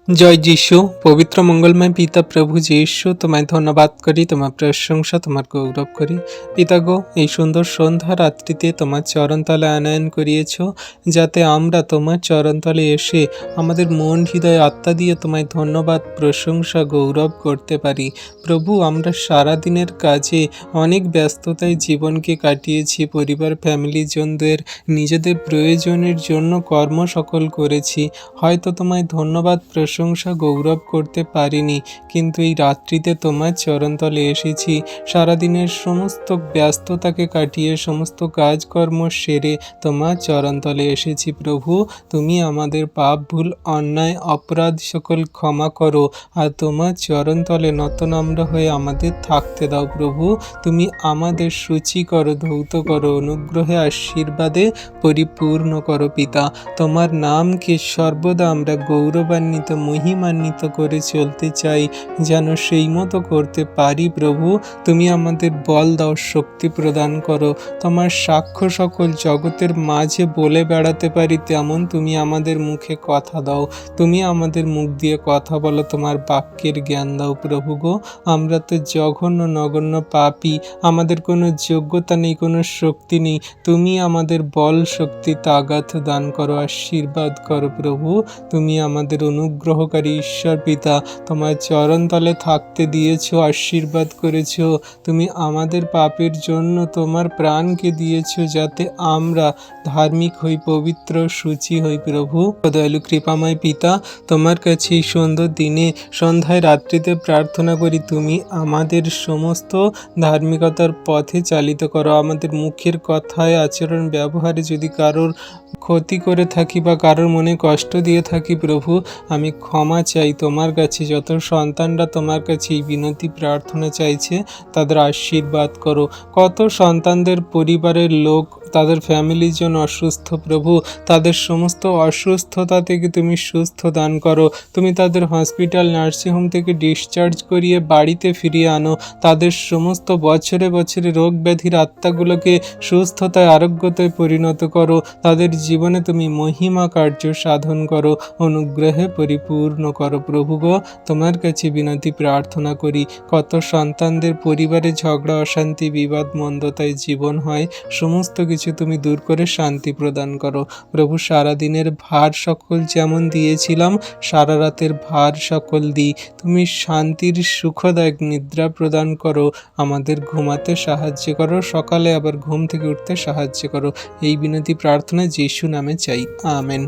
জয় যিশু। পবিত্র মঙ্গলময় পিতা প্রভু যিশু, তোমায় ধন্যবাদ করি, তোমার প্রশংসা, তোমার গৌরব করি। পিতা গো, এই সুন্দর সন্ধ্যা রাত্রিতে তোমার চরণতলে আনয়ন করিয়েছ, যাতে আমরা তোমার চরণতলে এসে আমাদের মন হৃদয় আত্মা দিয়ে তোমায় ধন্যবাদ, প্রশংসা, গৌরব করতে পারি। প্রভু, আমরা সারাদিনের কাজে অনেক ব্যস্ততায় জীবনকে কাটিয়েছি, পরিবার ফ্যামিলিজনদের নিজেদের প্রয়োজনের জন্য কর্ম সকল করেছি। হয়তো তোমায় ধন্যবাদ, প্রশংসা, গৌরব করতে পারিনি, কিন্তু এই রাত্রিতে তোমার চরণতলে এসেছি। সারাদিনের সমস্ত ব্যস্ততাকে কাটিয়ে, সমস্ত কাজকর্ম সেরে তোমার চরণতলে এসেছি। প্রভু, তুমি আমাদের পাপ, ভুল, অন্যায়, অপরাধ সকল ক্ষমা করো, আর তোমার চরণতলে নতনম্র হয়ে আমাদের থাকতে দাও। প্রভু, তুমি আমাদের সূচি করো, ধৌত করো, অনুগ্রহে আশীর্বাদে পরিপূর্ণ করো। পিতা, তোমার নামকে সর্বদা আমরা গৌরবান্বিত, মহিমান্বিত করে চলতে চাই, যেন সেই মতো করতে পারি। প্রভু, তুমি আমাদের বল দাও, শক্তি প্রদান করো। তোমার সাক্ষ্য সকল জগতের মাঝে বলে বেড়াতে পারি, তেমন তুমি আমাদের মুখে কথা দাও। তুমি আমাদের মুখ দিয়ে কথা বলো, তোমার বাক্যের জ্ঞান দাও। প্রভু গো, আমরা তো জঘন্য নগণ্য পাপী, আমাদের কোনো যোগ্যতা নেই, কোনো শক্তি নেই। তুমি আমাদের বল, শক্তি, তাগাত দান করো, আশীর্বাদ করো। প্রভু, তুমি আমাদের অনুগ্রহকারী ঈশ্বর। পিতা, তোমার চরণতলে থাকতে দিয়েছ, আশীর্বাদ করেছ। তুমি আমাদের পাপের জন্য তোমার প্রাণকে দিয়েছ, যাতে আমরা ধার্মিক হই, পবিত্র, সূচি হই। প্রভু, দয়ালু কৃপাময় পিতা, তোমার কাছে এই সুন্দর দিনে, সন্ধ্যায়, রাত্রিতে প্রার্থনা করি, তুমি আমাদের সমস্ত ধার্মিকতার পথে চালিত করো। আমাদের মুখের কথায়, আচরণ, ব্যবহারে যদি কারোর ক্ষতি করে থাকি বা কারোর মনে কষ্ট দিয়ে থাকি, প্রভু, আমি ক্ষমা চাই তোমার কাছে। যত সন্তানরা তোমার কাছে এই বিনতি প্রার্থনা চাইছে, তাদের আশীর্বাদ করো। কত সন্তানদের পরিবারের লোক, তাদের ফ্যামিলির জন্য অসুস্থ। প্রভু, তাদের সমস্ত অসুস্থতা থেকে তুমি সুস্থ দান করো। তুমি তাদের হসপিটাল, নার্সিংহোম থেকে ডিসচার্জ করিয়ে বাড়িতে ফিরিয়ে আনো। তাদের সমস্ত বছরে বছরে রোগ ব্যাধির আত্মাগুলোকে সুস্থতায়, আরোগ্যতায় পরিণত করো। তাদের জীবনে তুমি মহিমা কার্য সাধন করো, অনুগ্রহে পরিপূর্ণ করো। প্রভু গো, তোমার কাছে বিনতি প্রার্থনা করি, কত সন্তানদের পরিবারে ঝগড়া, অশান্তি, বিবাদ, মন্দতায় জীবন হয়, সমস্ত কিছু তুমি দূর করে শান্তি প্রদান করো। প্রভু, সারাদিনের ভার সকল যেমন দিয়েছিলাম, সারা রাতের ভার সকল দিই। তুমি শান্তির সুখদায়ক নিদ্রা প্রদান করো, আমাদের ঘুমাতে সাহায্য করো, সকালে আবার ঘুম থেকে উঠতে সাহায্য করো। এই বিনতি প্রার্থনা যিশু নামে চাই, আমেন।